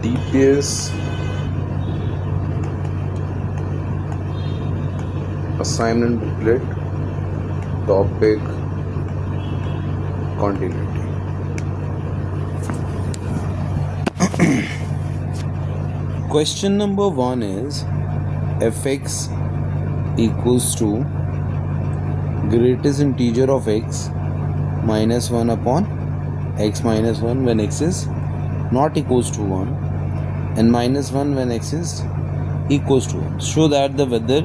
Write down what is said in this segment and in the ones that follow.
DPS assignment booklet, topic continuity. Question number 1 is fx equals to greatest integer of x minus 1 upon x minus 1 when x is not equals to 1 and minus 1 when x is equals to 1. Show that the whether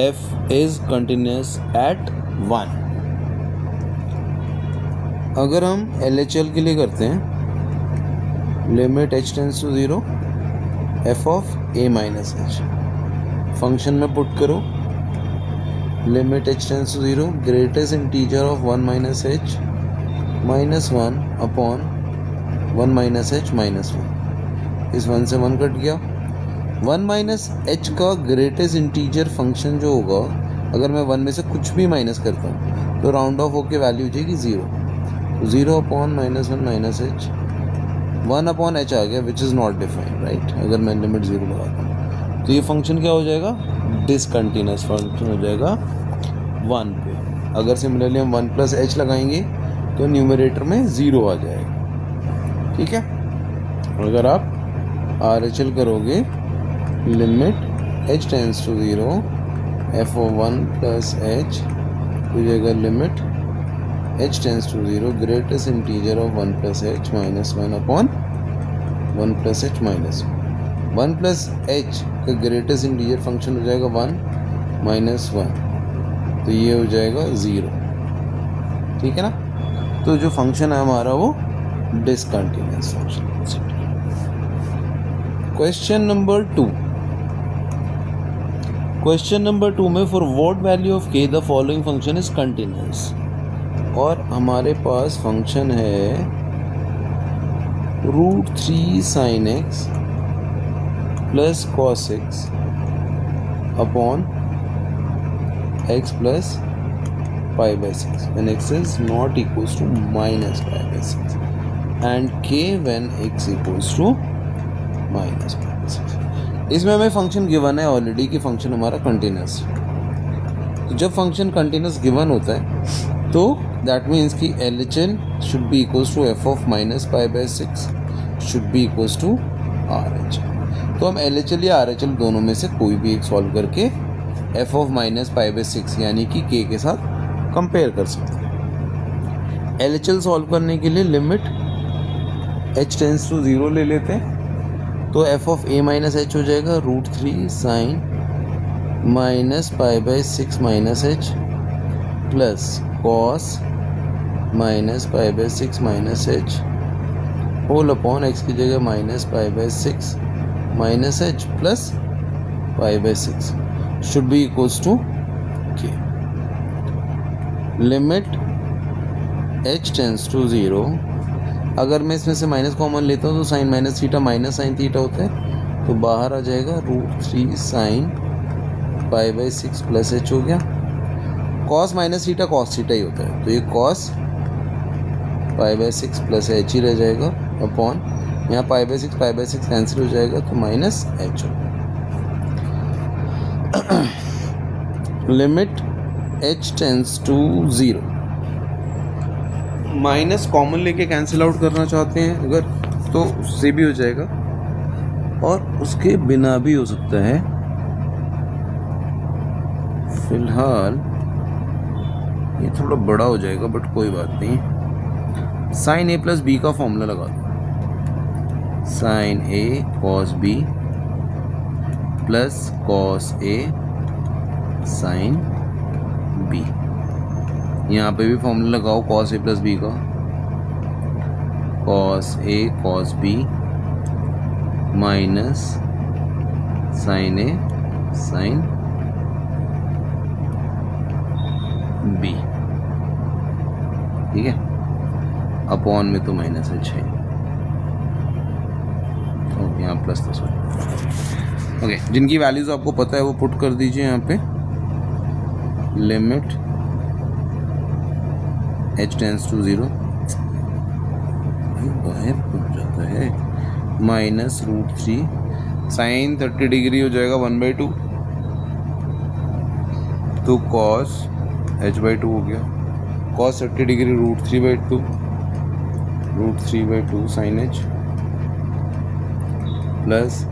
f is continuous at 1. अगर हम LHL के लिए करते हैं limit h tends to 0 f of a minus h, function में put करो limit h tends to 0 greatest integer of 1 minus h minus 1 upon 1 minus h minus 1. इस 1 से 1 कट गया. 1 माइनस h का ग्रेटेस्ट इंटीजर फंक्शन जो होगा, अगर मैं 1 में से कुछ भी माइनस करता हूँ तो राउंड ऑफ होकर वैल्यू हो जाएगी 0. तो 0 upon minus 1 minus h, 1 upon h आ गया which is not defined, right. अगर मैं लिमिट 0 लगाता हूँ तो ये फंक्शन क्या हो जाएगा, डिसकंटिन्यूस फंक्शन हो जाएगा 1 पे. अगर सिमिलरली हम 1 प्लस h लगाएंगे तो न्यूमरेटर में 0 आ जाएगा. ठीक है. अगर आप RHL करोगे limit h tends to 0 f of 1 plus h हो जाएगा limit h tends to 0 greatest integer of 1 plus h minus 1 upon 1 plus h minus 1 plus h का ग्रेटेस्ट इंटीजर फंक्शन हो जाएगा 1 माइनस 1, तो ये हो जाएगा 0. ठीक है ना. तो जो फंक्शन है हमारा वो discontinuous function. Question number 2. Question number 2 में for what value of k the following function is continuous. और हमारे पास फंक्शन है √3 sin x plus cos x upon x plus pi by 6 when x is not equals to minus pi by 6 and k when x equals to minus pi by 6. इसमें हमें function given है already कि function हमारा continuous. तो जब function continuous given होता है तो दैट मीन्स कि LHL should be equals to f of minus pi by 6 should be equals to RHL. तो हम LHL या RHL दोनों में से कोई भी एक सॉल्व करके f of minus pi by 6 यानी कि k के साथ कंपेयर कर सकते हैं. LHL सॉल्व करने के लिए लिमिट h टेंस टू 0 ले लेते हैं. तो f of a minus h हो जाएगा √3 sine minus pi by 6 minus h plus cos minus pi by 6 minus h whole upon x की जगह minus pi by 6 minus h plus pi by 6 should be equals to k. Limit h tends to 0. अगर मैं इसमें से minus common लेता हूँ तो sine minus theta minus sine theta होता है, तो बाहर आ जाएगा √3 sine pi by 6 plus h हो गया. Cos minus theta cos theta ही होता है, तो ये cos pi by 6 plus h ही रह जाएगा अपॉन यहाँ पाई बाई 6 कैंसिल हो जाएगा तो माइनस h हो. Limit h tends to 0. Minus common लेके कैंसिल आउट करना चाहते हैं अगर तो उससे भी हो जाएगा और उसके बिना भी हो सकता है. फिलहाल ये थोड़ा बड़ा हो जाएगा बट कोई बात नहीं. साइन a प्लस बी का फॉर्मूला लगा दो. Sine a cos b plus cos a sine b. यहाँ पे भी फॉर्मूला लगाओ कॉस a प्लस बी का. Cos a cos b minus sine a sine b. ठीक है. अपॉन में तो माइनस h है, तो यहाँ प्लस तो सॉरी. ओके, जिनकी वैल्यूज आपको पता है वो पुट कर दीजिए यहाँ पे. लिमिट h टेंस टू 0 बाहर पहुंच जाता है. माइनस √3 साइन 30 डिग्री हो जाएगा 1/2, तो कॉस h/2 हो गया। Cos 30 degree √3/2 sine h plus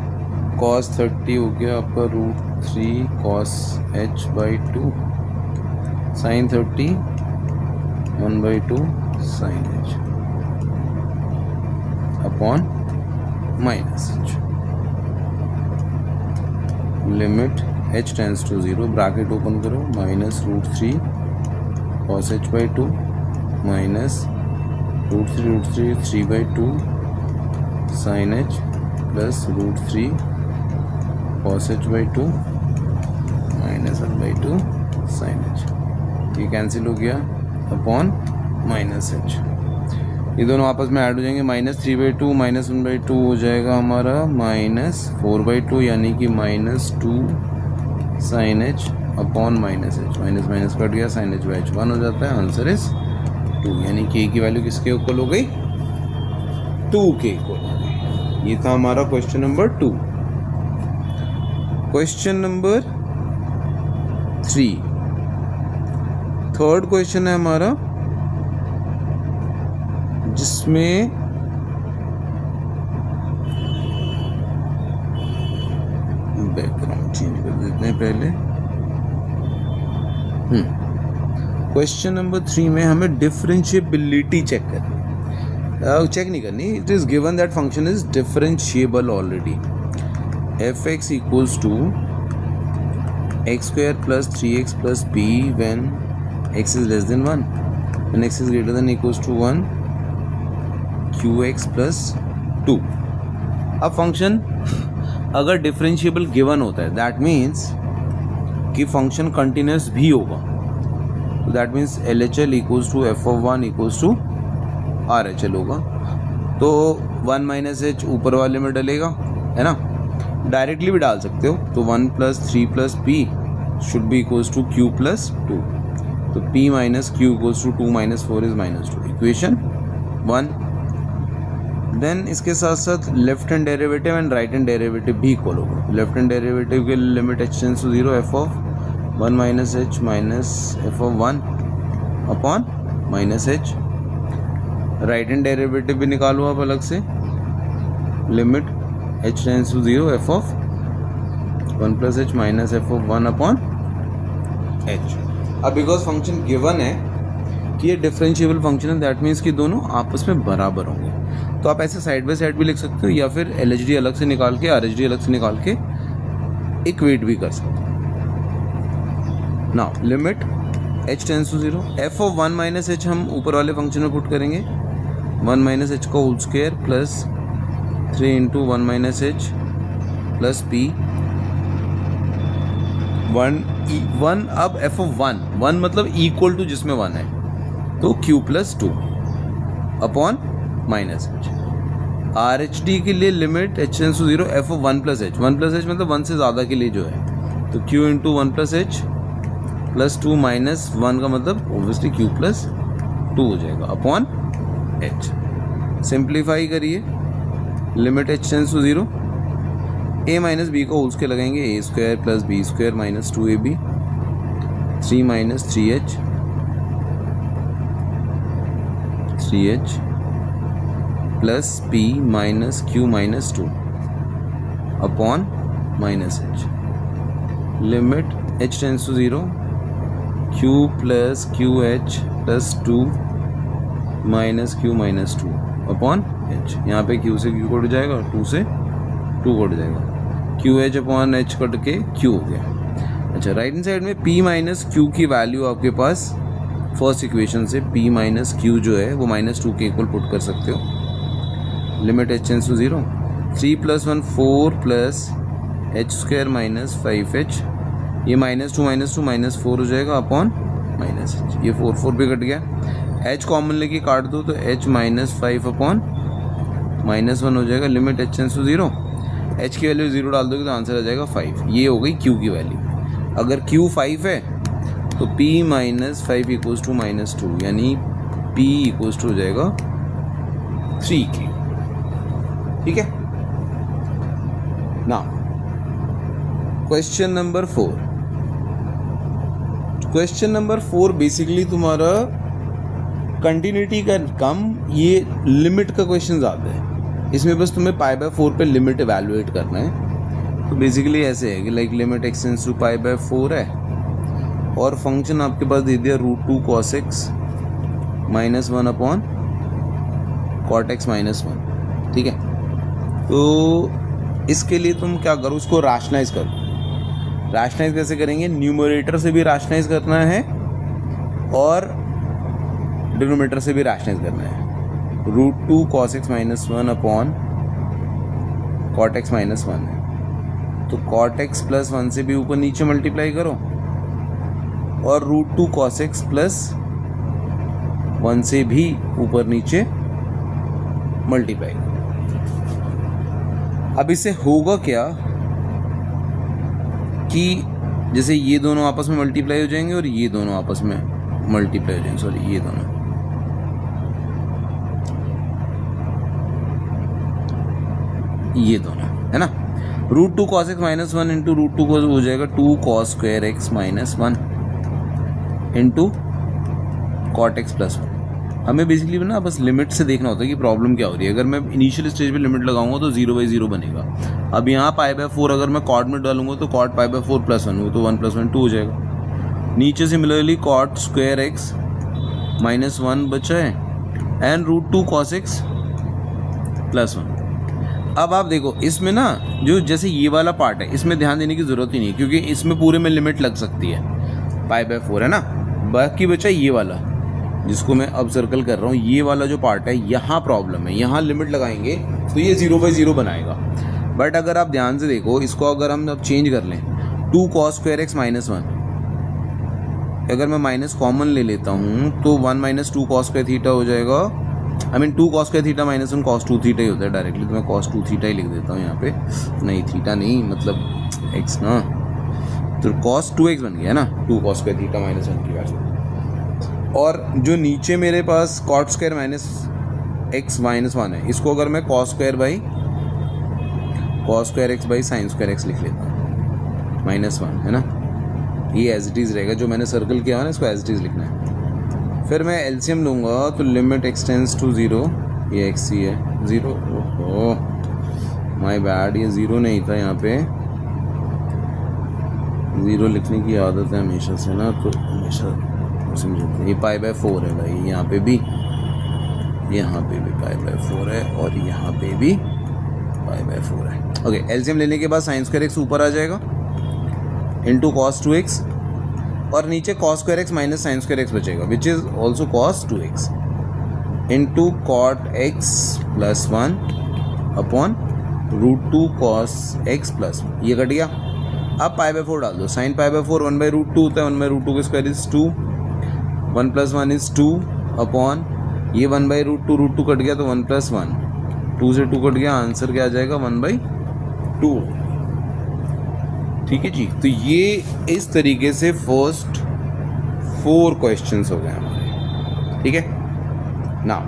cos 30 हो गया आपका √3 cos h/2 sine 30 1/2 sine h upon minus h। Limit h tends to 0, bracket open करो, minus √3 cos h/2 minus √3 3/2 sine h plus √3 cos h/2 minus 1/2 sine h। ये cancel हो गया upon minus h। ये दोनों आपस में ऐड हो जाएंगे, माइनस 3/2 माइनस 1/2 हो जाएगा हमारा माइनस 4/2, यानी कि minus 2 sine h upon minus h। Minus minus cut गया, साइन h/h 1 हो जाता है। आंसर इज 2, यानी कि a की वैल्यू किसके इक्वल हो गई? 2 के इक्वल हो गई। ये था हमारा question number 2। Question number 3, third question है हमारा, जिसमें बैकग्राउंड चेंज कर देते हैं पहले। क्वेश्चन नंबर 3 में हमें डिफरेंशिएबिलिटी चेक करनी, चेक नहीं करनी, it is given that function is differentiable already. f(x) equals to x² plus 3x plus b when x is less than 1, when x is greater than equals to 1 qx plus 2। अब function अगर differentiable given होता है, that means कि function continuous भी होगा, तो that means LHL equals to f(1) equals to RHL होगा। तो 1 माइनस h ऊपर वाले में डलेगा, है ना, डायरेक्टली भी डाल सकते हो। तो 1 plus 3 plus p should be equals to q plus 2, तो p minus q equals to 2 minus 4 is -2, equation 1। Then इसके साथ साथ left hand derivative and right hand derivative भी इक्वल होगा। लेफ्ट हैंड डेरिवेटिव के limit h tends to 0 f(1 minus h minus f(1) upon minus h। Right hand derivative भी निकालो आप अलग से, limit h tends to 0 f(1 plus h minus f(1) upon h। अब because function given है कि ये डिफरेंशिएबल फंक्शन है, दैट मीन्स कि दोनों आपस में बराबर होंगे। तो आप ऐसे साइड बाय साइड भी लिख सकते हो, या फिर LHD अलग से निकाल के RHD अलग से निकाल के इक्वेट भी कर सकते हो। Now limit h tends to 0 f(1 minus h) हम ऊपर वाले फंक्शन में पुट करेंगे, 1 माइनस h का whole square plus 3 into 1 minus h plus p 1 अब f(1) मतलब इक्वल टू जिसमें 1 है, तो q plus 2 upon minus h। RHD के लिए limit h tends to 0 f(1 plus h), 1 plus h मतलब 1 से ज़्यादा के लिए जो है, तो q into 1 plus h plus 2 minus 1 का मतलब ओब्वियसली q प्लस 2 हो जाएगा अपॉन h। सिंप्लीफाई करिए, limit h tends to 0 a minus b का होल स्क्वायर लगाएंगे, a² plus b² minus 2ab 3 minus 3h plus p minus q minus 2 upon minus h। Limit h tends to 0 q plus QH plus 2 minus q minus 2 upon h। यहाँ पे q से q cut जाएगा, 2 से 2 cut जाएगा, QH upon h cut के q हो गया। अच्छा, राइट हैंड साइड में p माइनस q की वैल्यू आपके पास फर्स्ट इक्वेशन से p माइनस q जो है वो -2 के इक्वल पुट कर सकते हो। Limit h tends to 0 3 plus 1 4 plus h² minus 5h, ये -2 -4 हो जाएगा अपॉन माइनस h। ये 4 भी कट गया, h कॉमन लेके काट दो तो h माइनस 5 अपॉन -1 हो जाएगा। Limit h tends to 0, h की वैल्यू 0 डाल दोगे तो आंसर आ जाएगा 5। ये हो गई q की वैल्यू। अगर q 5 है तो p माइनस 5 इक्वल्स टू -2, यानी p इक्वल्स टू हो जाएगा 3k। ठीक है, now question number 4. Question number 4 basically तुम्हारा कंटिन्यूटी का कम, ये लिमिट का क्वेश्चन ज़्यादा है. इसमें बस तुम्हें π/4 पे लिमिट एवेलुएट करना है. तो बेसिकली ऐसे है कि like limit x tends to π/4 है और फंक्शन आपके पास दे दिया √2 cos x -1 upon cot x -1. ठीक है, तो इसके लिए तुम क्या करो, उसको राशनलाइज करो. राशनलाइज कैसे करेंगे? न्यूमरेटर से भी राशनलाइज करना है और डिनोमिनेटर से भी राशनलाइज करना है. √2 cos x -1 upon cot x -1 है, तो cot x + 1 से भी ऊपर नीचे मल्टीप्लाई करो और √2 cos x + 1 से भी ऊपर नीचे मल्टीप्लाई करो. अब इससे होगा क्या कि जैसे ये दोनों आपस में मल्टीप्लाई हो जाएंगे और ये दोनों आपस में मल्टीप्लाई हो जाएंगे, सॉरी ये दोनों, ये दोनों है ना. √2 cos x -1 इंटू √2 को हो जाएगा 2 cos square x -1 into cot x + 1. हमें बेसिकली ना बस लिमिट से देखना होता है कि प्रॉब्लम क्या हो रही है. अगर मैं इनिशियल स्टेज पे लिमिट लगाऊंगा तो 0/0 बनेगा. अब यहाँ π/4 अगर मैं cot में डालूंगा तो cot π/4 + 1 हो तो 1 + 1 2 हो जाएगा. नीचे सिमिलरली cot square x -1 बचा है एंड √2 cos x + 1. अब आप देखो इसमें ना जो जैसे ये वाला पार्ट है इसमें ध्यान देने की ज़रूरत ही नहीं, क्योंकि इसमें पूरे में लिमिट लग सकती है. π/4 है ना. बाकी बचा ये वाला जिसको मैं अब सर्कल कर रहा हूँ, ये वाला जो पार्ट है यहाँ प्रॉब्लम है. यहाँ लिमिट लगाएंगे तो ये 0/0 बनाएगा. बट अगर आप ध्यान से देखो इसको, अगर हम अब चेंज कर लें 2 cos square x -1, अगर मैं माइनस कॉमन ले लेता हूँ तो 1 - 2 cos square थीटा हो जाएगा. I mean 2 cos square theta -1 cos 2 theta ही होता है डायरेक्टली. तो मैं cos 2 थीटा ही लिख देता हूँ यहाँ पे. नहीं थीटा नहीं, मतलब x ना, तो cos 2x बन गया ना. 2 cos square थीटा -1 की वैल्यू. और जो नीचे मेरे पास cot square -x -1 है, इसको अगर मैं cos square x by sin square x लिख लेता हूँ -1 है ना. ये एज इट इज़ रहेगा. जो मैंने सर्कल किया है ना इसको एज इट इज़ लिखना है. फिर मैं एलसीएम लूँगा तो लिमिट x टेंड्स टू 0, ये x ही है 0. ओहो माय बैड, ये 0 नहीं था, यहाँ पे 0 लिखने की आदत है हमेशा से ना, तो हमेशा समझते. ये π/4 है भाई, यहाँ पे भी π/4 है और यहाँ पे भी π/4 है. ओके, एलसीएम लेने के बाद sin square x ऊपर आ जाएगा इंटू cos 2x और नीचे cos square x minus sin square x बचेगा which is also cos 2x into cot x + 1 upon √2 cos x + 1. ये कट गया. अब π/4 डाल दो. sin π/4 1/√2 होता है. 1/√2 का स्क्वायर इज 2. 1 + 1 इज 2 अपॉन ये 1/√2, √2 कट गया तो 1 + 1, 2 से 2 कट गया. आंसर क्या आ जाएगा 1/2. ठीक है जी. तो ये इस तरीके से फर्स्ट 4 क्वेश्चंस हो गए हमारे. ठीक है. नाउ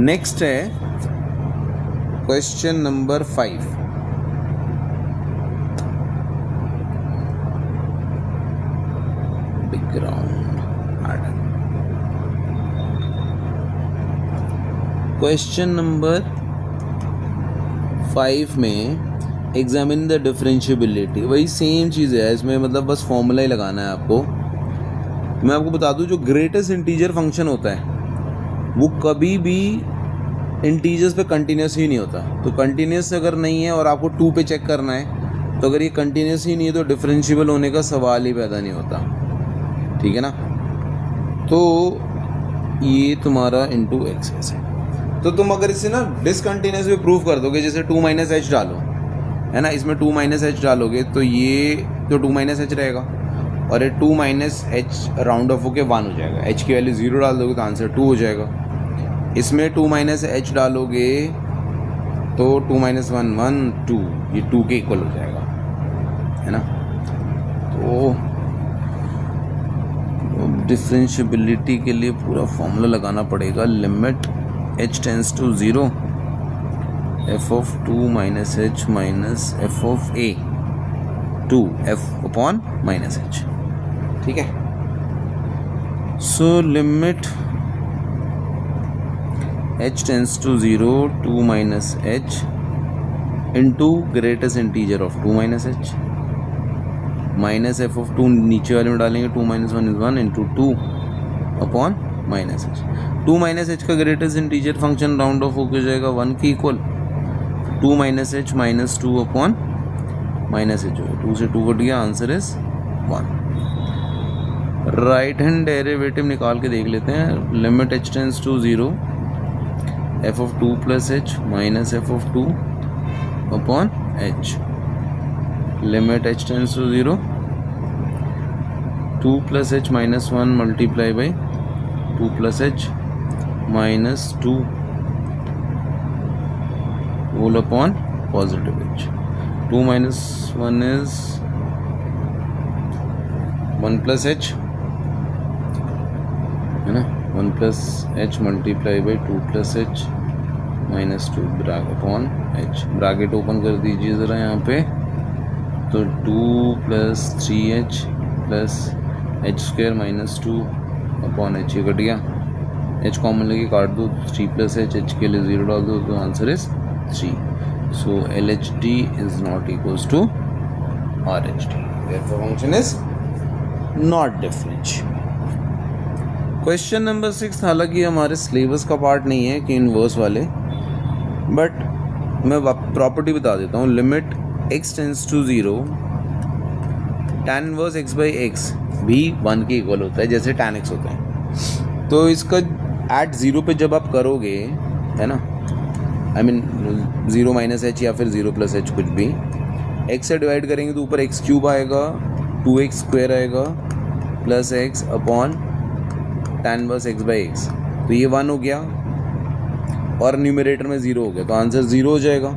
नेक्स्ट है क्वेश्चन नंबर 5. क्वेश्चन नंबर 5 में एग्जामिन द डिफरेंशिएबिलिटी. वही सेम चीज़ है इसमें, मतलब बस फॉर्मूला ही लगाना है आपको. मैं आपको बता दूं जो ग्रेटेस्ट इंटीजर फंक्शन होता है वो कभी भी इंटीजर्स पे कंटिन्यूस ही नहीं होता. तो कंटिन्यूस अगर नहीं है और आपको 2 पे चेक करना है, तो अगर ये कंटिन्यूस ही नहीं है तो डिफरेंशिएबल होने का सवाल ही पैदा नहीं होता. ठीक है ना. तो ये तुम्हारा इंटू एक्स है. तो तुम अगर इसे ना डिसकंटिन्यूस भी प्रूव कर दोगे, जैसे 2 - h डालो है ना, इसमें 2 - h डालोगे तो ये तो 2 - h रहेगा और ये 2 - h राउंड ऑफ होके 1 हो जाएगा. h की वैल्यू 0 डाल दोगे तो आंसर 2 हो जाएगा. इसमें 2 - h डालोगे तो 2 - 1 1 2, ये 2 के इक्वल हो जाएगा है ना. तो डिफरेंशिएबिलिटी के लिए पूरा फॉर्मूला लगाना पड़ेगा. Limit h tends to 0 F of 2 minus H minus F of A 2 F upon minus H. ठीक है, so limit h tends to 0 2 minus H into greatest integer of 2 minus H minus F of 2 नीचे वाले में डालेंगे 2 minus 1 is 1 into 2 upon minus H. 2 minus H का greatest integer function round off होकर जाएगा 1 के equal, 2 minus H minus 2 upon minus h होगा, 2 से 2 कट गया, answer is 1। Right hand derivative निकाल के देख लेते हैं। Limit h tends to 0 F of 2 plus h minus F of 2 upon h. Limit h tends to 0 2 plus h minus 1 multiply by 2 plus h minus 2 whole upon positive h. 2 minus 1 is 1 plus H है ना, 1 plus H multiply by 2 plus h minus 2 bracket upon H. Bracket open कर दीजिए ज़रा यहाँ पे, तो 2 plus 3h plus H square minus 2 upon H, ये cut गया, एच कॉमन लेके काट दो, 3 प्लस एच के लिए 0 डाल दो, तो answer is 3। So LHD is not equals to RHD, therefore function is not differentiable। Question number 6 हालांकि हमारे सिलेबस का पार्ट नहीं है कि इनवर्स वाले, बट मैं प्रॉपर्टी बता देता हूँ। Limit x tends to 0 tan inverse x by x भी 1 के इक्वल होता है जैसे tan x होता है। तो इसका एट 0 पे जब आप करोगे, है ना, आई मीन 0 माइनस एच या फिर 0 प्लस एच, कुछ भी x से डिवाइड करेंगे तो ऊपर x क्यूब आएगा, 2x स्क्वायर आएगा plus x upon tan inverse x by x, तो ये 1 हो गया और न्यूमरेटर में 0 हो गया, तो आंसर 0 हो जाएगा।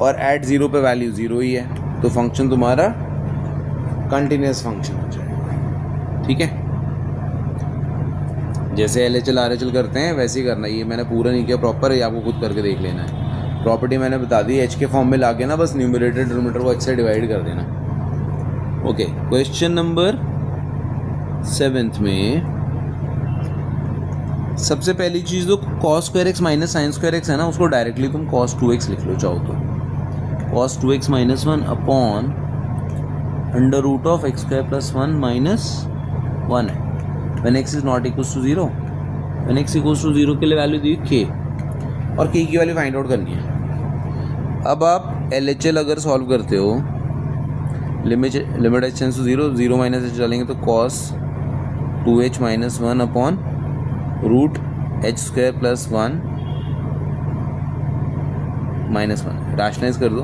और एट 0 पे वैल्यू 0 ही है, तो फंक्शन तुम्हारा कंटिन्यूस फंक्शन हो जाएगा। ठीक है, जैसे LHL RHL करते हैं वैसे ही करना। ये मैंने पूरा नहीं किया प्रॉपर, ये आपको खुद करके देख लेना है। प्रॉपर्टी मैंने बता दी, h के फॉर्म में ला के ना बस न्यूमरेटर डिनोमिनेटर को h से डिवाइड कर देना। ओके, क्वेश्चन नंबर 7 में सबसे पहली चीज़ तो cos square x minus sine square x है ना, उसको डायरेक्टली तुम cos 2x लिख लो चाहो तो। cos 2x minus 1 upon under root of x square plus 1 minus 1 है। When x is not equals to 0, when x equals to 0 के लिए वैल्यू दी k, और k की वैल्यू फाइंड आउट करनी है। अब आप LHL अगर सॉल्व करते हो, limit h tends to 0 0 minus h डालेंगे तो cos 2h minus 1 upon root h square plus 1 minus 1, rationalise कर दो,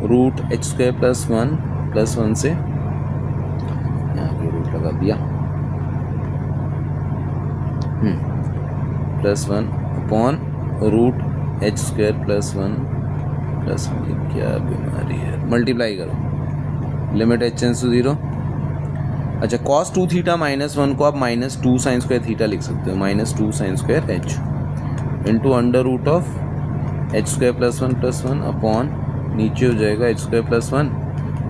रूट एच स्क्वायर प्लस 1 से यहाँ पे रूट लगा दिया, plus 1 upon root h square plus 1 plus 1, क्या बीमारी है, मल्टीप्लाई करो। लिमिट h टेंस टू 0, अच्छा cos 2 थीटा माइनस 1 को आप माइनस 2 साइन स्क्वायर थीटा लिख सकते हो, minus 2 sine square H into under root of H square plus 1 अपॉन नीचे हो जाएगा H square plus 1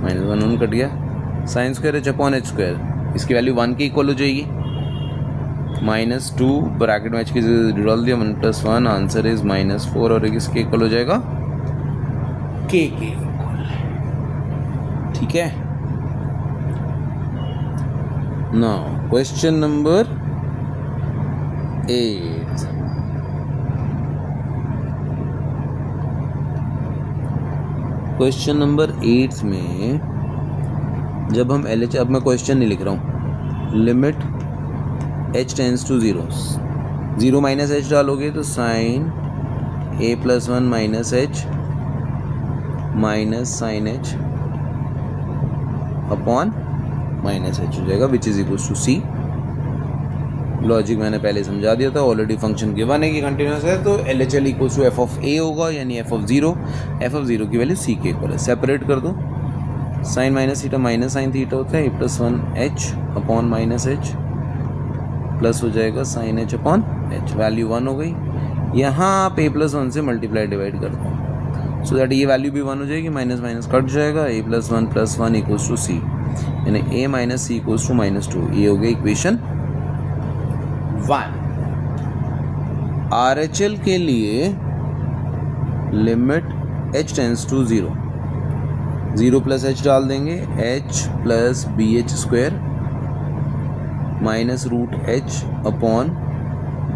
minus 1 cut गया, sine square H upon H square, इसकी वैल्यू 1 के इक्वल हो जाएगी, माइनस 2 ब्रैकेट में एच की डाल दिया, 1 प्लस 1, आंसर इज माइनस 4, और किसके इक्वल हो जाएगा, के इक्वल। ठीक है, now question number 8। Question number 8 में जब हम LH, अब मैं क्वेश्चन नहीं लिख रहा हूँ, limit h tends to 0 0 minus h डालोगे तो sine a plus 1 minus H minus sine H upon minus h हो जाएगा, which is equals to c. Logic मैंने पहले समझा दिया था, ऑलरेडी फंक्शन गिवन है कि कंटिन्यूस है, तो LHL equals to F of A होगा, यानी एफ ऑफ 0 की वैल्यू सी के इक्वल है। सेपरेट कर दो, sine minus theta minus sine theta होता है, A plus 1 H upon minus H plus हो जाएगा sine H upon H, value 1 हो गई। यहाँ आप a+1 से मल्टीप्लाई डिवाइड कर दो, सो दैट ये वैल्यू भी 1 हो जाएगी, माइनस माइनस कट जाएगा, a+1 इक्वल्स टू c, यानी a minus c equals to -2। ये हो गया इक्वेशन 1। RHL के लिए limit h tends to 0, 0 plus h डाल देंगे, h plus BH² minus root h upon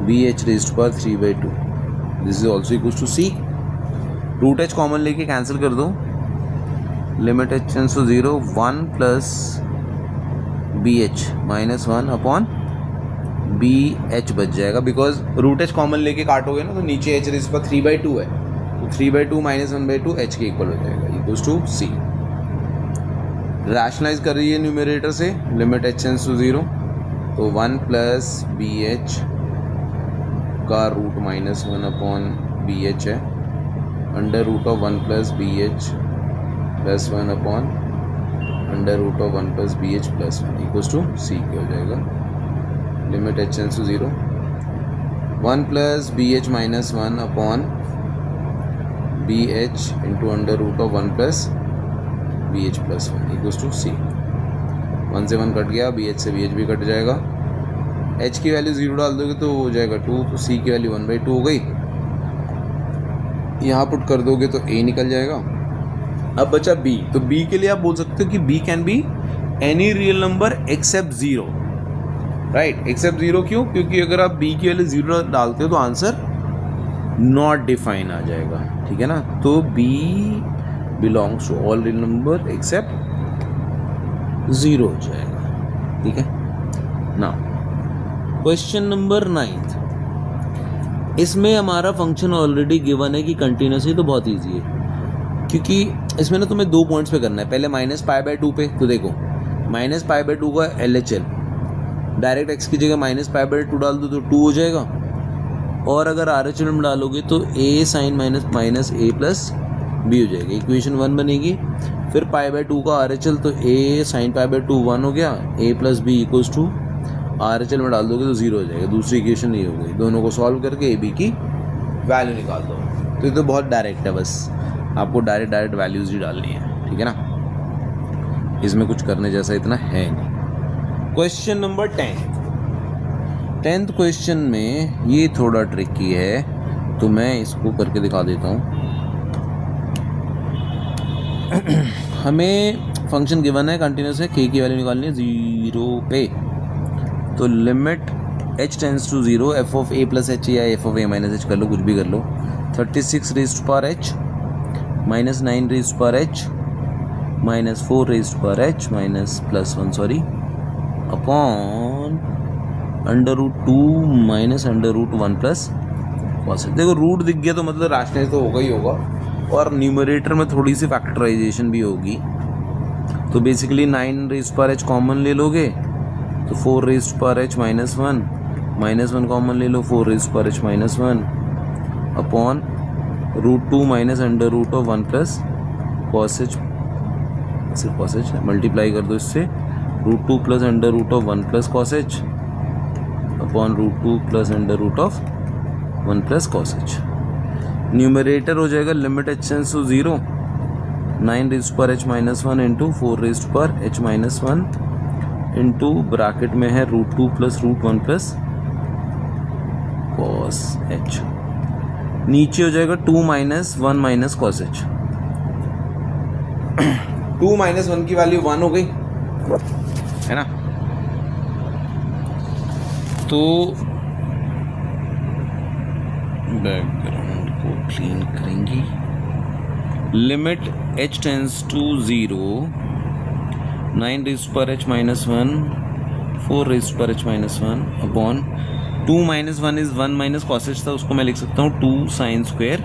BH raised power 3/2, this is also equals to c। Root h common लेके cancel कर दो, limit h tends to 0, 1 plus BH -1 upon BH बच जाएगा, because root h common लेके काटोगे ना तो नीचे h raised power 3/2 है, तो 3/2 माइनस 1/2 h के इक्वल हो जाएगा, इक्वल्स टू c। रैशनलाइज कर रही है न्यूमरेटर से, लिमिट h टेंस टू 0, तो 1 प्लस BH का रूट -1 अपॉन BH है, under root of 1 plus BH plus 1 upon under root of 1 plus BH plus 1 equals to c क्या हो जाएगा, limit h tends to 0, 1 plus BH -1 upon BH into under root of 1 plus BH plus 1 equals to c। 1 से 1 cut गया, BH से BH भी cut जाएगा, h की value 0 डाल दोगे तो हो जाएगा 2, तो c की वैल्यू 1/2 हो गई। यहाँ पुट कर दोगे तो a निकल जाएगा। अब बचा b, तो b के लिए आप बोल सकते हो कि b can be any real number except 0, right. Except 0 क्यों? क्योंकि अगर आप b की वैल्यू 0 डालते हो तो आंसर नॉट डिफाइन आ जाएगा, ठीक है ना। तो b belongs to all real number except 0 हो जाएगा, ठीक है ना। क्वेश्चन नंबर 9, इसमें हमारा फंक्शन ऑलरेडी गिवन है कि कंटिन्यूस है, तो बहुत इजी है, क्योंकि इसमें ना तुम्हें 2 पॉइंट्स पे करना है। पहले -π/2 पे, तो देखो -π/2 का LHL डायरेक्ट x की जगह -π/2 डाल दो तो 2 हो जाएगा, और अगर RHL में डालोगे तो a sin minus a plus b हो जाएगा, इक्वेशन 1 बनेगी। फिर π/2 का RHL, तो a sin π/2 1 हो गया, a plus b equals to RHL में डाल दोगे तो 0 हो जाएगा, दूसरी इक्वेशन ये हो गई। दोनों को सॉल्व करके a b की वैल्यू निकाल दो, तो ये तो बहुत डायरेक्ट है, बस आपको डायरेक्ट वैल्यूज ही डालनी है, ठीक है ना। इसमें कुछ करने जैसा इतना है नहीं। क्वेश्चन नंबर 10th क्वेश्चन में ये थोड़ा ट्रिकी है, तो मैं इसको करके दिखा देता हूँ। हमें फंक्शन गिवन है, कंटिन्यूस है, k की वैल्यू निकालनी है 0 पे, तो limit h tends to 0, f of a plus h या f of a minus h कर लो, कुछ भी कर लो, 36 raised power h minus 9 raised power h minus 4 raised power h minus plus 1 sorry upon under root 2 minus under root 1 plus cos. देखो root दिख गया तो मतलब रैशनलाइज तो होगा ही होगा, और न्यूमरेटर में थोड़ी सी फैक्टराइजेशन भी होगी, तो basically 9 raised power h common ले लोगे तो 4 रेज़्ड पावर h -1 कॉमन ले लो, 4 raised power h -1 upon root 2 minus under root of 1 plus cos h, सिर्फ कॉस h मल्टीप्लाई कर दो इससे, root 2 plus under root of 1 plus cos h upon root 2 plus under root of 1 plus cos h। Numerator हो जाएगा limit h tends to 0, 9 raised power h -1 into 4 raised power h -1 into bracket में है root 2 plus root 1 plus cos h, नीचे हो जाएगा 2 minus 1 minus cos h। 2 minus 1 की value 1 हो गई है ना, तो बैकग्राउंड को क्लीन करेंगे। Limit h tends to 0, 9 raised power h -1, 4 raised power h -1 upon 2 minus 1 is 1 minus cos h था, उसको मैं लिख सकता हूँ 2 साइन स्क्वायर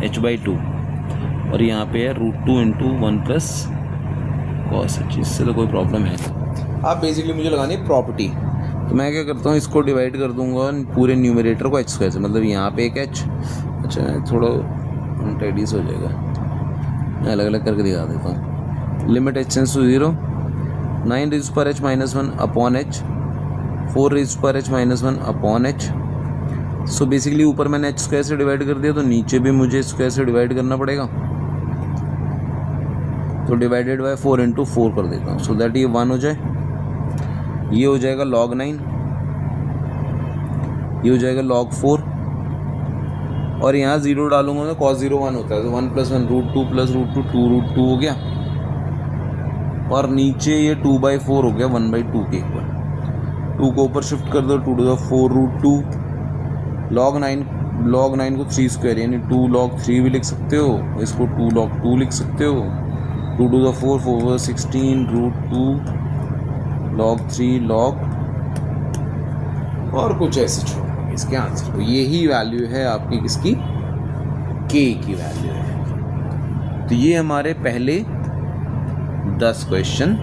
h/2, और यहाँ पे है root 2 into 1 plus cos h। इससे तो कोई प्रॉब्लम है। अब बेसिकली मुझे लगानी है प्रॉपर्टी, तो मैं क्या करता हूँ, इसको डिवाइड कर दूंगा पूरे न्यूमरेटर को h² से, मतलब यहाँ पे एक h, अच्छा थोड़ा अनटाइडीस हो जाएगा, मैं अलग अलग करके दिखा देता हूँ। Limit h tends to 0, 9 raised power h -1 upon h, 4 raised power h -1 upon h, so basically ऊपर मैंने एच स्क्वायर से डिवाइड कर दिया, तो नीचे भी मुझे स्क्वायर से डिवाइड करना पड़ेगा। तो डिवाइडेड बाय 4 इंटू 4 कर देता हूँ, सो दैट ये 1 हो जाए। ये हो जाएगा log 9, ये हो जाएगा log 4, और यहाँ 0 डालूंगा तो cos 0 1 होता है, तो 1 + 1 √2 + √2 2√2 हो गया, और नीचे ये 2/4 हो गया 1/2 के इक्वल। 2 को ऊपर शिफ्ट कर दो, 2 × 4 √2। log 9 को 3 स्क्वायर यानी 2 log 3 भी लिख सकते हो, इसको 2 log 2 लिख सकते हो। 2 × 4 4 16 √2 log 3 log, और कुछ ऐसे छोड़ इसके आंसर को। यही वैल्यू है आपकी किसकी, k की वैल्यू है। तो ये हमारे पहले 10 क्वेश्चन